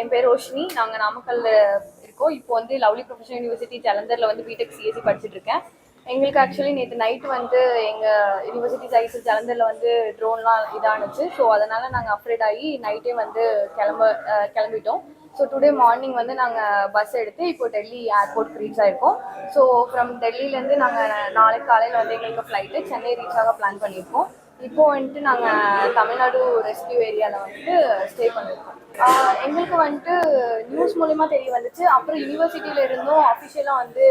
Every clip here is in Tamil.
என் பேர் ரோஷினி. நாங்கள் நாமக்கல்ல இருக்கோம். இப்போ வந்து லவ்லி ப்ரொஃபஷனல் யூனிவர்சிட்டி ஜலந்தரில் வந்து பிடெக் சிஎஸ்சி படிச்சுட்டு இருக்கேன். எங்களுக்கு ஆக்சுவலி நேற்று நைட்டு வந்து எங்கள் யூனிவர்சிட்டி சைட்ஸ் ஜலந்தரில் வந்து ட்ரோன்லாம் இதானுச்சு. ஸோ அதனால் நாங்கள் அப்ரேட் ஆகி நைட்டே வந்து கிளம்பிட்டோம். ஸோ டுடே மார்னிங் வந்து நாங்கள் பஸ் எடுத்து இப்போ டெல்லி ஏர்போர்ட் ரீச் ஆகிருக்கோம். ஸோ ஃப்ரம் டெல்லியிலேருந்து நாங்கள் நாளைக்கு காலையில் வந்து எங்களுக்கு ஃப்ளைட்டு சென்னை ரீச் ஆக பிளான் பண்ணியிருக்கோம். இப்போ வந்துட்டு நாங்கள் தமிழ்நாடு ரெஸ்கியூ ஏரியாவில் வந்துட்டு ஸ்டே பண்ணியிருக்கோம். எங்களுக்கு வந்துட்டு நியூஸ் மூலிமா தெரிய வந்துச்சு. அப்புறம் யூனிவர்சிட்டியில இருந்தும் அஃபிஷியலாக வந்து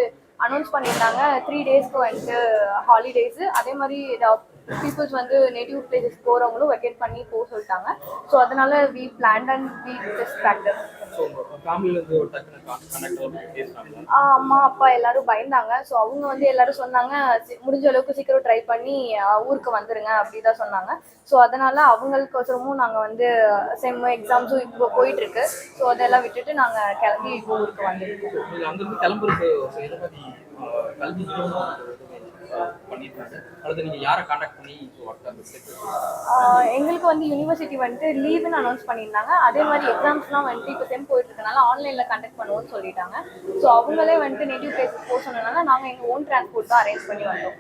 அனௌன்ஸ் பண்ணியிருந்தாங்க 3 டேஸ்க்கு வந்துட்டு ஹாலிடேஸு. அதே மாதிரி பீப்புள்ஸ் வந்து நேட்டிவ் பிளேசஸ் போகிறவங்களும் வெக்கேட் பண்ணி போக சொல்லிட்டாங்க. ஸோ அதனால we plan and we just packed. அம்மா அப்பா எல்லாரும் பயந்தாங்க. ஸோ அவங்க வந்து எல்லாரும் சொன்னாங்க முடிஞ்ச அளவுக்கு சீக்கிரம் ட்ரை பண்ணி ஊருக்கு வந்துருங்க அப்படிதான் சொன்னாங்க. ஸோ அதனால அவங்களுக்கோசரமும் நாங்கள் வந்து செம் எக்ஸாம்ஸும் இப்போ போயிட்டு இருக்கு. ஸோ அதெல்லாம் விட்டுட்டு நாங்கள் கிளம்பி இப்போ ஊருக்கு வந்துருக்கோம். எங்களுக்கு வந்து யூனிவர்சிட்டி வந்துட்டு லீவுன்னு அனௌன்ஸ் பண்ணியிருந்தாங்க. அதே மாதிரி எக்ஸாம்ஸ்லாம் வந்துட்டு இப்போ செம் போயிட்டு இருக்கனால ஆன்லைனில் கண்டக்ட் பண்ணுவோம்னு சொல்லிட்டாங்க. ஸோ அவங்களே வந்துட்டு நேட்டிவ் பிளேஸஸ் போக சொன்னதுனால நாங்கள் எங்கள் ஓன் டிரான்ஸ்போர்ட் தான் அரேஞ்ச் பண்ணி வந்தோம்.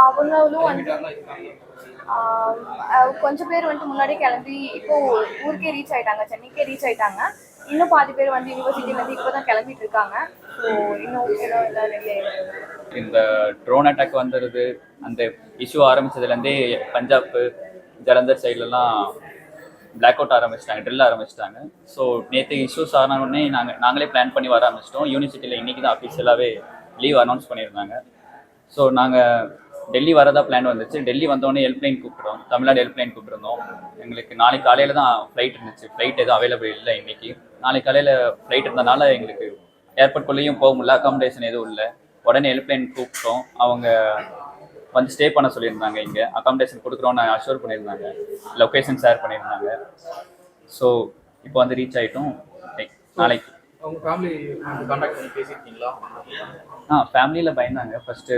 அவங்களும் வந்து கொஞ்சம் பேர் வந்துட்டு முன்னாடி கிளம்பி இப்போ ஊருக்கே ரீச் ஆயிட்டாங்க, சென்னைக்கே ரீச் ஆயிட்டாங்க. இன்னும் பாதி பேர் வந்து யூனிவர்சிட்டிலேருந்து இப்போ தான் கிளம்பிட்டு இருக்காங்க. ஸோ இன்னும் எல்லாம் ரெடி ஆகிடுது. இந்த ட்ரோன் அட்டாக் வந்துடுது, அந்த இஷ்யூ ஆரம்பிச்சதுலேருந்தே பஞ்சாப் ஜலந்தர் சைட்லலாம் பிளாக் அவுட் ஆரம்பிச்சிட்டாங்க, ட்ரில் ஆரம்பிச்சிட்டாங்க. ஸோ நேற்று இஷ்யூஸ் ஆனோடனே நாங்களே பிளான் பண்ணி வர ஆரம்பிச்சிட்டோம். யூனிவர்சிட்டியில் இன்றைக்கி தான் அஃபிஷியலாகவே லீவ் அனௌன்ஸ் பண்ணியிருந்தாங்க. ஸோ நாங்கள் டெல்லி வரதா பிளான் வந்துச்சு. டெல்லி வந்தோடனே ஹெல்ப்லைன் கூப்பிட்டோம், தமிழ்நாடு ஹெல்ப்லைன் கூப்பிட்டுருந்தோம். எங்களுக்கு நாளைக்கு காலையில் தான் ஃப்ளைட் இருந்துச்சு. ஃப்ளைட் எதுவும் அவைலபிள் இல்லை இன்றைக்கி. நாளைக்கு காலையில் ஃப்ளைட் இருந்தனால எங்களுக்கு ஏர்போர்ட்குள்ளேயும் போக முடியல, அக்காமடேஷன் எதுவும் இல்லை. உடனே ஹெல்ப்லைன் கூப்பிட்டோம். அவங்க வந்து ஸ்டே பண்ண சொல்லியிருந்தாங்க. இங்கே அக்காமடேஷன் கொடுக்குறோன்னு அஷ்யூர் பண்ணியிருந்தாங்க, லொக்கேஷன் ஷேர் பண்ணியிருந்தாங்க. ஸோ இப்போ வந்து ரீச் ஆகிட்டோம். நாளைக்கு ஃபேமிலியில் பயந்தாங்க. ஃபஸ்ட்டு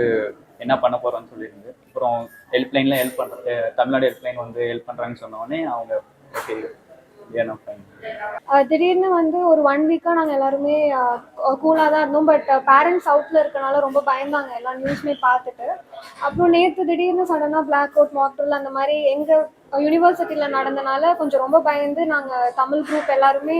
என்ன பண்ண போகிறோன்னு சொல்லியிருந்து, அப்புறம் ஹெல்ப்லைனில் ஹெல்ப் பண்ணுறது, தமிழ்நாடு ஹெல்ப்லைன் வந்து ஹெல்ப் பண்ணுறாங்கன்னு சொன்னோடனே அவங்க ஓகே திடீர்னு வந்து ஒரு 1 வீக்காக நாங்கள் எல்லாருமே கூலாக தான் இருந்தோம். பட் பேரண்ட்ஸ் அவுட்டில் இருக்கனால ரொம்ப பயந்தாங்க எல்லா நியூஸுமே பார்த்துட்டு. அப்புறம் நேற்று திடீர்னு சடனாக பிளாக் அவுட் மாக்ட்ரில் அந்த மாதிரி எங்கள் யூனிவர்சிட்டியில் நடந்தனால கொஞ்சம் ரொம்ப பயந்து நாங்கள் தமிழ் குரூப் எல்லாருமே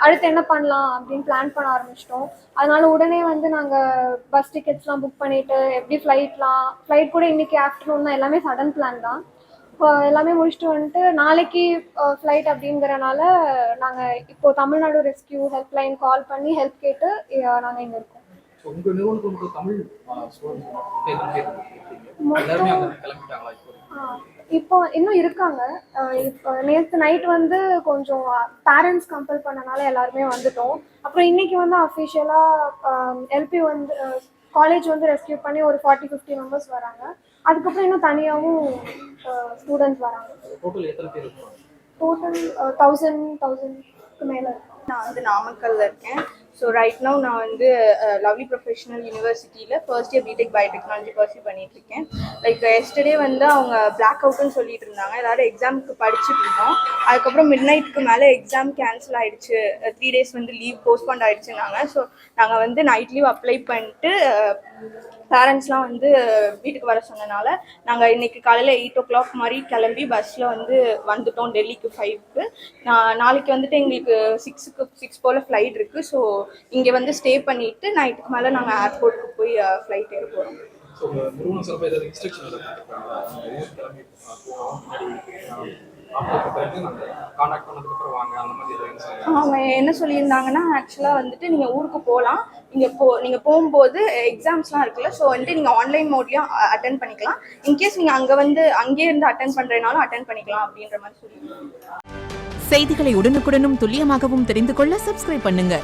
அடுத்து என்ன பண்ணலாம் அப்படின்னு பிளான் பண்ண ஆரம்பிச்சிட்டோம். அதனால உடனே வந்து நாங்கள் பஸ் டிக்கெட்ஸ்லாம் புக் பண்ணிவிட்டு எப்படி ஃப்ளைட் கூட இன்றைக்கி ஆஃப்டர்நூன் தான், எல்லாமே சடன் பிளான் தான். எல்லாமே முடிச்சுட்டு வந்துட்டு நாளைக்கு ஃப்ளைட் அப்படிங்கிறனால நாங்கள் இப்போ தமிழ்நாடு ரெஸ்கியூ ஹெல்ப்லைன் கால் பண்ணி ஹெல்ப் கேட்டு நாங்கள் இங்கே இருக்கோம். இப்போ இன்னும் இருக்காங்க. இப்போ நேற்று நைட் வந்து கொஞ்சம் பேரண்ட்ஸ் கம்பல் பண்ணனால எல்லாருமே வந்துட்டோம். அப்புறம் இன்னைக்கு வந்து அஃபிஷியலாக எல்பி வந்து காலேஜ் வந்து ரெஸ்கியூ பண்ணி ஒரு 40-50 மெம்பர்ஸ் வராங்க. அதுக்கப்புறம் இன்னும் தனியாகவும் ஸ்டூடெண்ட்ஸ் வராங்க. டோட்டல் 1000க்கு மேலே இருக்கும். நான் வந்து நாமக்கல்ல இருக்கேன். ஸோ ரைட் நவ் நான் வந்து லவ்லி ப்ரொஃபஷனல் யூனிவர்சிட்டியில் first year BTech biotechnology pursue பண்ணிட்டு இருக்கேன். லைக் எஸ்டர்டே வந்து அவங்க பிளாக் அவுட்னு சொல்லிட்டு இருந்தாங்க. எல்லாரும் எக்ஸாமுக்கு படிச்சுட்டு இருந்தோம். அதுக்கப்புறம் மிட் நைட்டுக்கு மேலே எக்ஸாம் கேன்சல் ஆகிடுச்சு, 3 டேஸ் வந்து லீவ் போஸ்ட்பாண்ட் ஆகிடுச்சுன்னாங்க. ஸோ நாங்கள் வந்து நைட் லீவ் அப்ளை பண்ணிட்டு பேரண்ட்ஸ்லாம் வந்து வீட்டுக்கு வர சொன்னனால நாங்கள் இன்றைக்கி காலையில் 8 o'clock மாதிரி கிளம்பி பஸ்ஸில் வந்து வந்துட்டோம் டெல்லிக்கு 5க்கு. நாளைக்கு வந்துட்டு எங்களுக்கு 6 போல் ஃப்ளைட் இருக்குது. ஸோ இங்கே வந்து ஸ்டே பண்ணிவிட்டு நைட்டுக்கு மேலே நாங்கள் ஏர்போர்ட்டுக்கு போய் ஃப்ளைட் ஏற போகிறோம். அவங்க என்ன சொல்லியிருந்தாங்கன்னா, ஆக்சுவலாக வந்துட்டு நீங்கள் ஊருக்கு போகலாம், நீங்கள் போகும்போது எக்ஸாம்ஸ்லாம் இருக்குல்ல, ஸோ வந்துட்டு நீங்கள் ஆன்லைன் மோட்லேயும் அட்டென்ட் பண்ணிக்கலாம். இன்கேஸ் நீங்கள் அங்கேயே இருந்து அட்டென்ட் பண்ணுறதுனாலும் அட்டென்ட் பண்ணிக்கலாம் அப்படின்ற மாதிரி சொல்லியிருந்தாங்க. செய்திகளை உடனுக்குடனும் துல்லியமாகவும் தெரிந்து கொள்ள சப்ஸ்கிரைப் பண்ணுங்க.